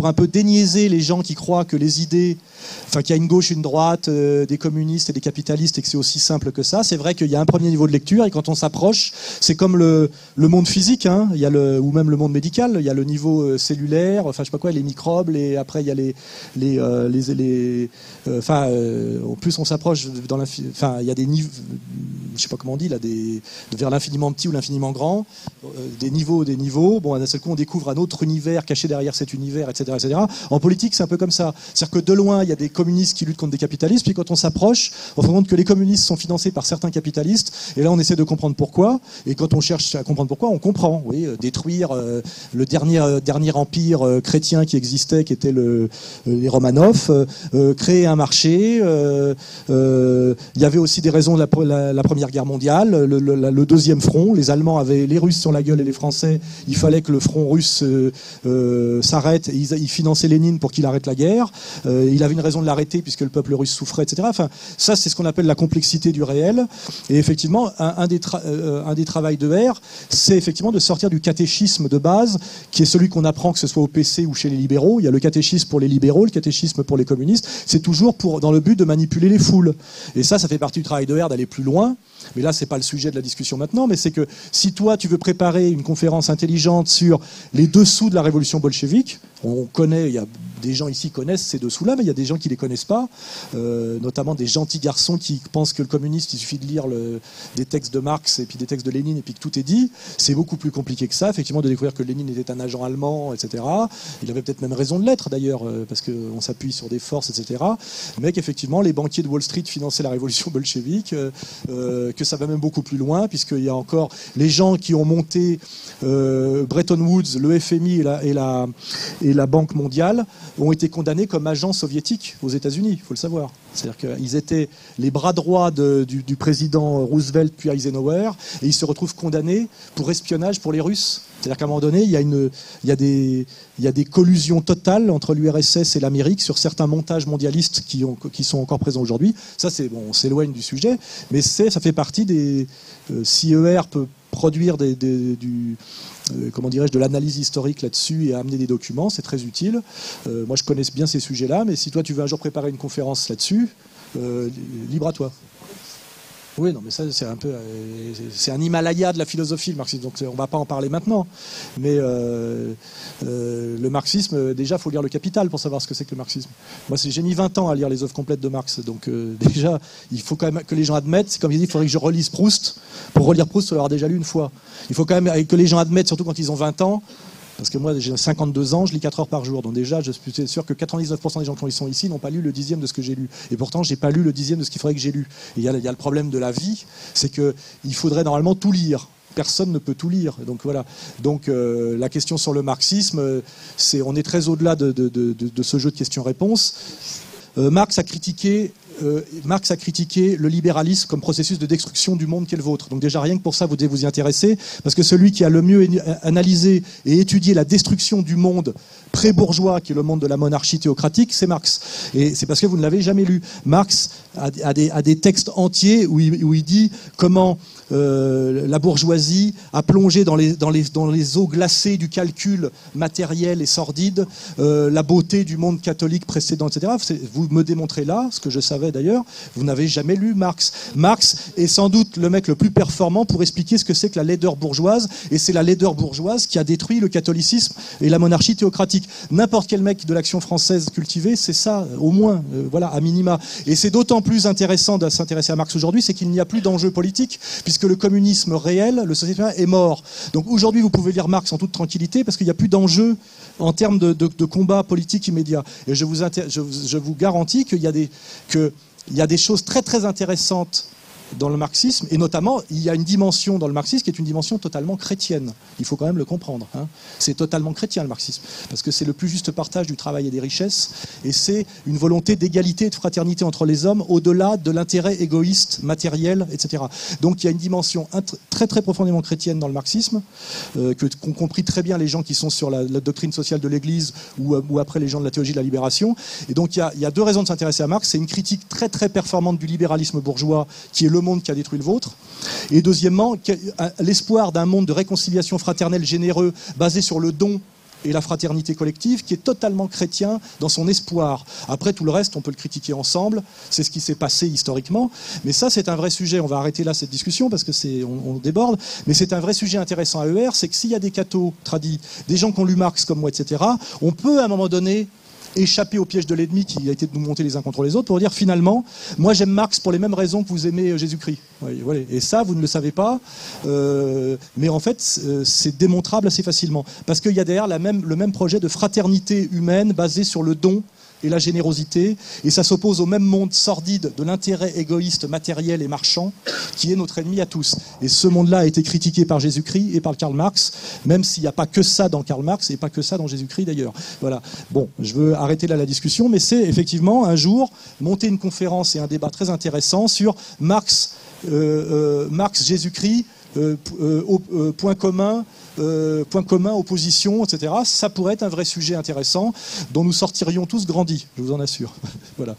pour un peu déniaiser les gens qui croient que les idées, enfin qu'il y a une gauche, une droite, des communistes et des capitalistes et que c'est aussi simple que ça. C'est vrai qu'il y a un premier niveau de lecture et quand on s'approche, c'est comme le monde physique, hein, il y a ou même le monde médical, il y a le niveau cellulaire, enfin je sais pas quoi, les microbes, et après il y a en plus on s'approche dans enfin il y a des niveaux, je sais pas comment on dit là, vers l'infiniment petit ou l'infiniment grand, des niveaux. Bon, d'un seul coup on découvre un autre univers caché derrière cet univers, etc., etc. En politique c'est un peu comme ça, c'est-à-dire que de loin il y a des communistes qui luttent contre des capitalistes, puis quand on s'approche, on se rend compte que les communistes sont financés par certains capitalistes, et là on essaie de comprendre pourquoi, et quand on cherche à comprendre pourquoi, on comprend, oui, détruire le dernier empire chrétien qui existait, qui était les Romanov, créer un marché, il y avait aussi des raisons de la Première Guerre mondiale, le deuxième front, les Allemands avaient les Russes sur la gueule et les Français, il fallait que le front russe s'arrête, et ils finançaient Lénine pour qu'il arrête la guerre, il avait une raison de l'arrêter puisque le peuple russe souffrait, etc. Enfin, ça c'est ce qu'on appelle la complexité du réel, et effectivement un des travails de R, c'est effectivement de sortir du catéchisme de base, qui est celui qu'on apprend que ce soit au PC ou chez les libéraux. Il y a le catéchisme pour les libéraux, le catéchisme pour les communistes, c'est toujours dans le but de manipuler les foules. Et ça fait partie du travail de R d'aller plus loin, mais là c'est pas le sujet de la discussion maintenant, mais c'est que si toi tu veux préparer une conférence intelligente sur les dessous de la révolution bolchevique, on connaît, il y a des gens ici connaissent ces dessous-là, mais il y a des gens qui les connaissent pas, notamment des gentils garçons qui pensent que le communiste, il suffit de lire des textes de Marx et puis des textes de Lénine et puis que tout est dit. C'est beaucoup plus compliqué que ça, effectivement, de découvrir que Lénine était un agent allemand, etc. Il avait peut-être même raison de l'être d'ailleurs, parce qu'on s'appuie sur des forces, etc. Mais qu'effectivement, les banquiers de Wall Street finançaient la révolution bolchevique, que ça va même beaucoup plus loin, puisqu'il y a encore les gens qui ont monté Bretton Woods, le FMI et la Banque mondiale, ont été condamnés comme agents soviétiques aux États-Unis, il faut le savoir. C'est-à-dire qu'ils étaient les bras droits du président Roosevelt puis Eisenhower, et ils se retrouvent condamnés pour espionnage pour les Russes. C'est-à-dire qu'à un moment donné, il y a des collusions totales entre l'URSS et l'Amérique sur certains montages mondialistes qui sont encore présents aujourd'hui. Ça, c'est bon, on s'éloigne du sujet, mais ça fait partie des... si ER peut produire comment dirais-je, de l'analyse historique là-dessus et amener des documents, c'est très utile. Moi, je connais bien ces sujets-là, mais si toi, tu veux un jour préparer une conférence là-dessus, libre à toi. Oui, non, mais ça, c'est un peu... c'est un Himalaya de la philosophie, le marxisme, donc on ne va pas en parler maintenant. Mais le marxisme, déjà, il faut lire le Capital pour savoir ce que c'est que le marxisme. Moi, j'ai mis 20 ans à lire les œuvres complètes de Marx, donc déjà, il faut quand même que les gens admettent, c'est comme il dit, il faudrait que je relise Proust. Pour relire Proust, il faut l'avoir déjà lu une fois. Il faut quand même que les gens admettent, surtout quand ils ont 20 ans, parce que moi, j'ai 52 ans, je lis 4 heures par jour. Donc déjà, je suis sûr que 99% des gens qui sont ici n'ont pas lu le 10e de ce que j'ai lu. Et pourtant, j'ai pas lu le 10e de ce qu'il faudrait que j'ai lu. Et il y a le problème de la vie, c'est qu'il faudrait normalement tout lire. Personne ne peut tout lire. Donc voilà. Donc la question sur le marxisme, on est très au-delà de ce jeu de questions-réponses. Marx a critiqué le libéralisme comme processus de destruction du monde qu'est le vôtre. Donc déjà, rien que pour ça, vous devez vous y intéresser, parce que celui qui a le mieux analysé et étudié la destruction du monde pré-bourgeois, qui est le monde de la monarchie théocratique, c'est Marx. Et c'est parce que vous ne l'avez jamais lu. Marx a des textes entiers où il dit comment la bourgeoisie a plongé dans les eaux glacées du calcul matériel et sordide la beauté du monde catholique précédent, etc. Vous me démontrez là, ce que je savais d'ailleurs, vous n'avez jamais lu Marx. Marx est sans doute le mec le plus performant pour expliquer ce que c'est que la laideur bourgeoise, et c'est la laideur bourgeoise qui a détruit le catholicisme et la monarchie théocratique. N'importe quel mec de l'Action française cultivée, c'est ça, au moins, voilà, à minima. Et c'est d'autant plus intéressant de s'intéresser à Marx aujourd'hui, c'est qu'il n'y a plus d'enjeu politique, puisque le communisme réel, le socialisme est mort. Donc aujourd'hui, vous pouvez lire Marx en toute tranquillité, parce qu'il n'y a plus d'enjeu en termes de combat politique immédiat. Et je vous garantis qu'il y a des choses très très intéressantes dans le marxisme, et notamment, il y a une dimension dans le marxisme qui est une dimension totalement chrétienne. Il faut quand même le comprendre. Hein. C'est totalement chrétien, le marxisme, parce que c'est le plus juste partage du travail et des richesses, et c'est une volonté d'égalité et de fraternité entre les hommes, au-delà de l'intérêt égoïste, matériel, etc. Donc il y a une dimension très très profondément chrétienne dans le marxisme, qu'ont compris très bien les gens qui sont sur la doctrine sociale de l'Église, ou après les gens de la théologie de la libération. Et donc il y a deux raisons de s'intéresser à Marx. C'est une critique très très performante du libéralisme bourgeois, qui est le monde qui a détruit le vôtre, et deuxièmement, l'espoir d'un monde de réconciliation fraternelle généreux basé sur le don et la fraternité collective, qui est totalement chrétien dans son espoir. Après, tout le reste, on peut le critiquer ensemble, c'est ce qui s'est passé historiquement, mais ça, c'est un vrai sujet. On va arrêter là cette discussion, parce que on déborde, mais c'est un vrai sujet intéressant à ER, c'est que s'il y a des cathos tradis, des gens qui ont lu Marx comme moi, etc., on peut, à un moment donné, échapper au piège de l'ennemi qui a été de nous monter les uns contre les autres pour dire finalement, moi j'aime Marx pour les mêmes raisons que vous aimez Jésus-Christ. Et ça, vous ne le savez pas, mais en fait, c'est démontrable assez facilement. Parce qu'il y a derrière le même projet de fraternité humaine basé sur le don et la générosité, et ça s'oppose au même monde sordide de l'intérêt égoïste, matériel et marchand, qui est notre ennemi à tous. Et ce monde-là a été critiqué par Jésus-Christ et par Karl Marx, même s'il n'y a pas que ça dans Karl Marx et pas que ça dans Jésus-Christ d'ailleurs. Voilà. Bon, je veux arrêter là la discussion, mais c'est effectivement un jour monter une conférence et un débat très intéressant sur Marx, Jésus-Christ, point commun, opposition, etc. Ça pourrait être un vrai sujet intéressant dont nous sortirions tous grandis, je vous en assure. Voilà.